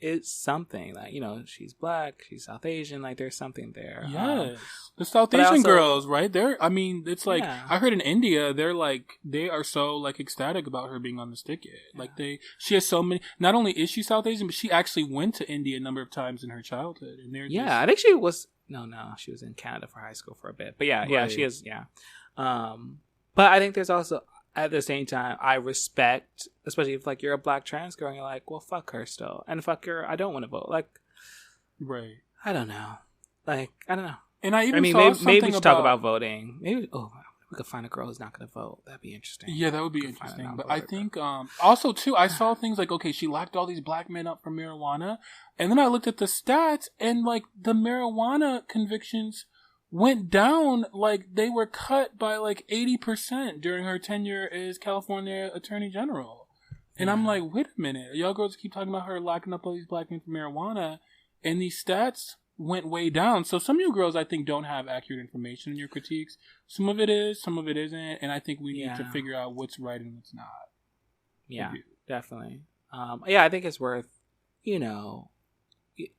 is something. Like, she's black, she's South Asian, like there's something there. Yes. The South Asian girls, right? It's like, I heard in India, they are so ecstatic about her being on this ticket. Yeah. She has so many, not only is she South Asian, but she actually went to India a number of times in her childhood. And I think she was, she was in Canada for high school for a bit. But she is, but I think there's also, at the same time, I respect, especially if you're a black trans girl and you're like, well, fuck her still. And fuck her, I don't want to vote. Right. I don't know. I don't know. And maybe we should talk about voting. Maybe we could find a girl who's not going to vote. That'd be interesting. Yeah, that would be interesting. But I think also too, I saw things like, okay, she locked all these black men up for marijuana, and then I looked at the stats, and the marijuana convictions went down, they were cut by 80% during her tenure as California Attorney General. And I'm like, wait a minute, y'all girls keep talking about her locking up all these black men for marijuana, and these stats went way down. So some of you girls, I think, don't have accurate information in your critiques. Some of it is, some of it isn't, and I think we need to figure out what's right and what's not. Yeah, definitely. I think it's worth,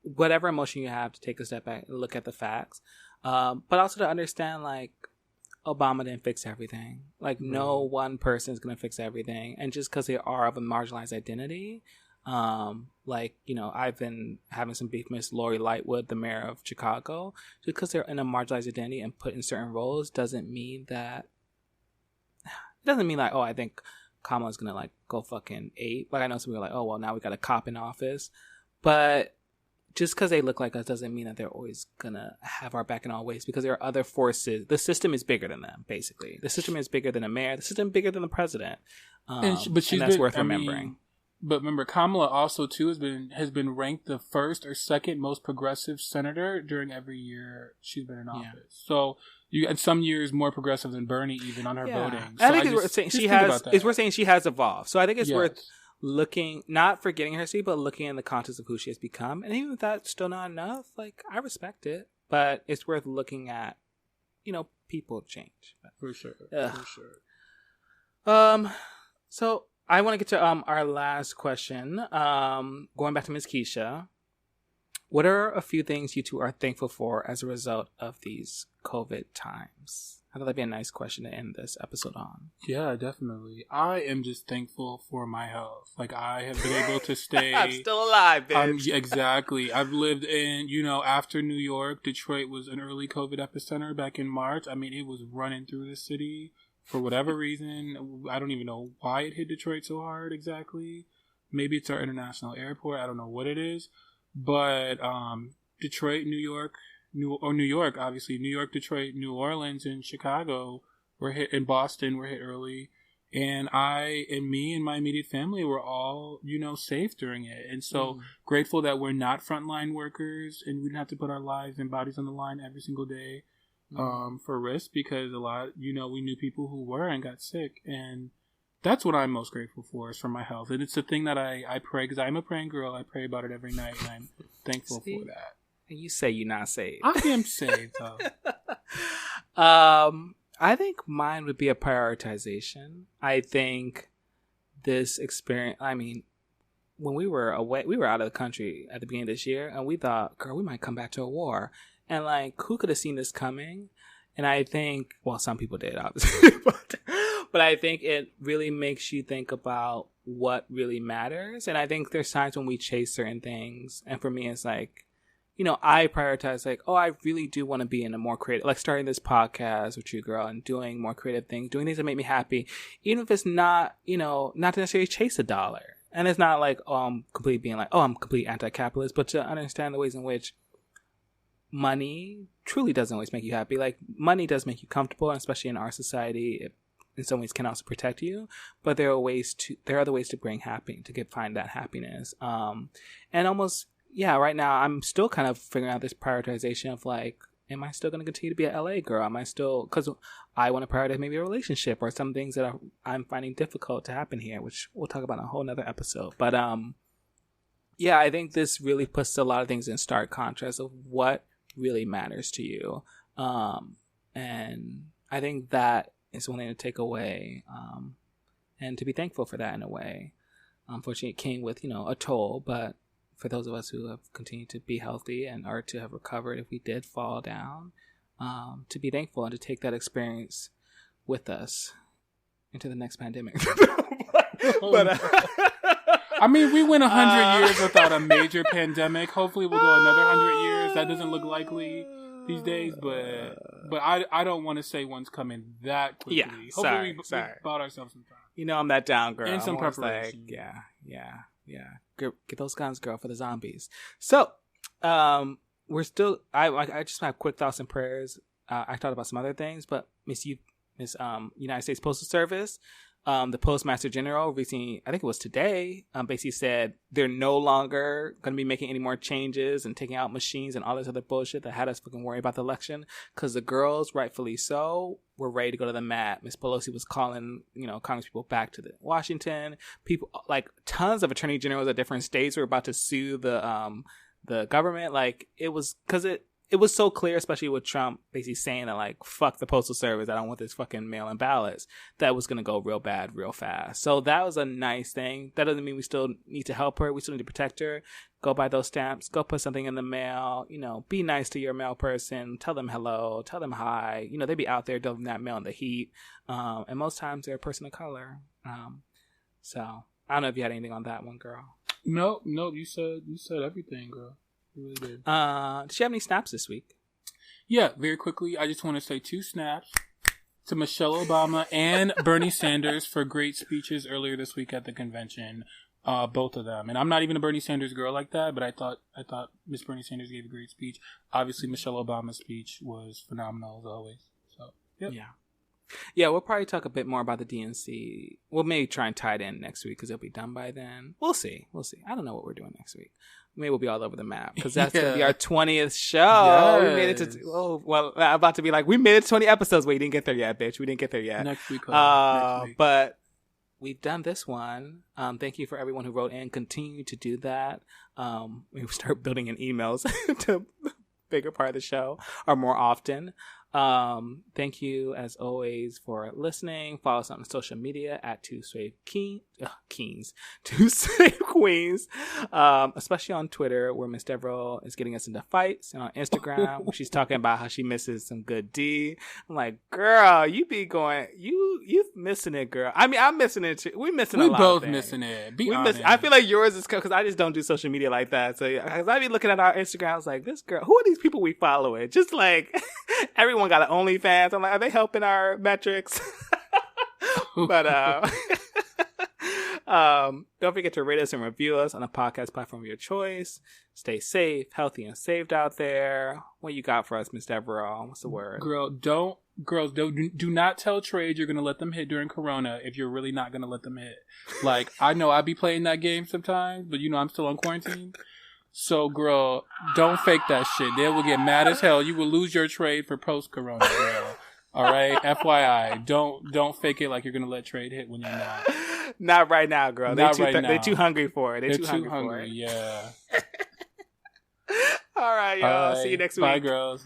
whatever emotion you have, to take a step back and look at the facts, but also to understand, Obama didn't fix everything. Like, no one person is going to fix everything. And just because they are of a marginalized identity, like, you know, I've been having some beef with Miss Lori Lightfoot, the mayor of Chicago. Just because they're in a marginalized identity and put in certain roles doesn't mean like, oh, I think Kamala's going to, like, go fucking ape. Like, I know some people are like, oh, well, now we got a cop in office. But just because they look like us doesn't mean that they're always gonna have our back in all ways, because there are other forces. The system is bigger than them, basically. The system is bigger than a mayor. The system is bigger than the president. And that's worth remembering. But remember, Kamala also too has been ranked the first or second most progressive senator during every year she's been in office. Yeah. So you had some years more progressive than Bernie even on her voting. So I think it's worth saying she has evolved. So I think it's worth looking, not forgetting her seat, but looking in the context of who she has become. And even if that's still not enough, like, I respect it, but it's worth looking at, you know, people change. For sure. So I want to get to our last question. Going back to Ms. Keisha, what are a few things you two are thankful for as a result of these COVID times? I thought that'd be a nice question to end this episode on. Yeah, definitely. I am just thankful for my health. Like, I have been able to stay. I'm still alive, bitch. Exactly. I've lived in, you know, after New York, Detroit was an early COVID epicenter back in March. I mean, it was running through the city for whatever reason. I don't even know why it hit Detroit so hard exactly. Maybe it's our international airport. I don't know what it is. But Detroit, New York, obviously, New York, Detroit, New Orleans, and Chicago were hit, and Boston were hit early. And me and my immediate family were all, you know, safe during it. And so grateful that we're not frontline workers and we didn't have to put our lives and bodies on the line every single day for risk, because a lot, you know, we knew people who were and got sick. And that's what I'm most grateful for, is for my health. And it's the thing that I pray, because I'm a praying girl. I pray about it every night, and I'm thankful for that. And you say you're not saved. I am saved, though. I think mine would be a prioritization. I think this experience, I mean, when we were away, we were out of the country at the beginning of this year, and we thought, girl, we might come back to a war. And, like, who could have seen this coming? And I think, well, some people did, obviously, but I think it really makes you think about what really matters. And I think there's times when we chase certain things. And for me, it's like, you know, I prioritize, like, oh, I really do want to be in a more creative, like starting this podcast with you, girl, and doing more creative things, doing things that make me happy, even if it's not, you know, not to necessarily chase $1. And it's not like, oh, I'm completely being like, oh, I'm completely anti-capitalist, but to understand the ways in which money truly doesn't always make you happy. Like, money does make you comfortable, and especially in our society, it in some ways can also protect you, but there are other ways to find that happiness. And almost, yeah, right now I'm still kind of figuring out this prioritization of, like, am I still going to continue to be an LA girl? Am I still, because I want to prioritize maybe a relationship or some things that I'm finding difficult to happen here, which we'll talk about in a whole nother episode. But yeah, I think this really puts a lot of things in stark contrast of what really matters to you. And I think that is one thing to take away, and to be thankful for that in a way. Unfortunately, it came with, you know, a toll, but for those of us who have continued to be healthy and are to have recovered if we did fall down, to be thankful and to take that experience with us into the next pandemic. I mean, we went 100 years without a major pandemic. Hopefully we'll go another 100 years. That doesn't look likely these days, but I don't want to say one's coming that quickly. Yeah, Hopefully we bought ourselves some time. You know, I'm that down girl. And some preparation. Like, yeah. Get those guns, girl, for the zombies. So, we're still. I just have quick thoughts and prayers. I thought about some other things, but Miss United States Postal Service, the Postmaster General recently, I think it was today, basically said they're no longer going to be making any more changes and taking out machines and all this other bullshit that had us fucking worry about the election, because the girls, rightfully so, were ready to go to the mat. Miss Pelosi was calling, you know, Congress people back to Washington. People, like, tons of attorney generals at different states were about to sue the government. Like, it was, because it was so clear, especially with Trump basically saying that, like, fuck the Postal Service, I don't want this fucking mail-in ballots, that was going to go real bad real fast. So that was a nice thing. That doesn't mean we still need to help her. We still need to protect her. Go buy those stamps. Go put something in the mail. You know, be nice to your mail person. Tell them hello. Tell them hi. You know, they be out there delivering that mail in the heat. And most times they're a person of color. So I don't know if you had anything on that one, girl. No, you said everything, girl. You really did. Did you have any snaps this week? Yeah, very quickly. I just want to say 2 snaps to Michelle Obama and Bernie Sanders for great speeches earlier this week at the convention. Both of them. And I'm not even a Bernie Sanders girl like that, but I thought Miss Bernie Sanders gave a great speech. Obviously, Michelle Obama's speech was phenomenal as always. So, yep. Yeah, we'll probably talk a bit more about the DNC. We'll maybe try and tie it in next week because it'll be done by then. We'll see. I don't know what we're doing next week. Maybe we'll be all over the map because that's going to be our 20th show. Yes. We made it to, I'm about to be like, we made it to 20 episodes. Wait, you didn't get there yet, bitch. We didn't get there yet. Next week. But we've done this one. Thank you for everyone who wrote in. Continue to do that. We start building in emails to bigger part of the show or more often. Thank you as always for listening. Follow us on social media at Two Swave Queens, especially on Twitter where Miss Devereaux is getting us into fights, and on Instagram where she's talking about how she misses some good D. I'm like, girl, you be going, you missing it, girl. I mean, I'm missing it too. We missing a lot. We both missing it. Be honest. I feel like yours is because I just don't do social media like that. So because I be looking at our Instagram, I was like, this girl, who are these people we following? Just like everyone got an OnlyFans. I'm like, are they helping our metrics? But don't forget to rate us and review us on a podcast platform of your choice. Stay safe, healthy, and saved out there. What you got for us, Miss Devereaux? What's the word? Girls, do not tell trade you're going to let them hit during Corona if you're really not going to let them hit. Like, I know I be playing that game sometimes, but you know I'm still on quarantine. So, girl, don't fake that shit. They will get mad as hell. You will lose your trade for post-Corona, girl. All right? FYI. Don't fake it like you're going to let trade hit when you're not. Not right now, girl. They're too hungry for it. They're too hungry for it. Yeah. All right, y'all. See you next week. Bye, girls.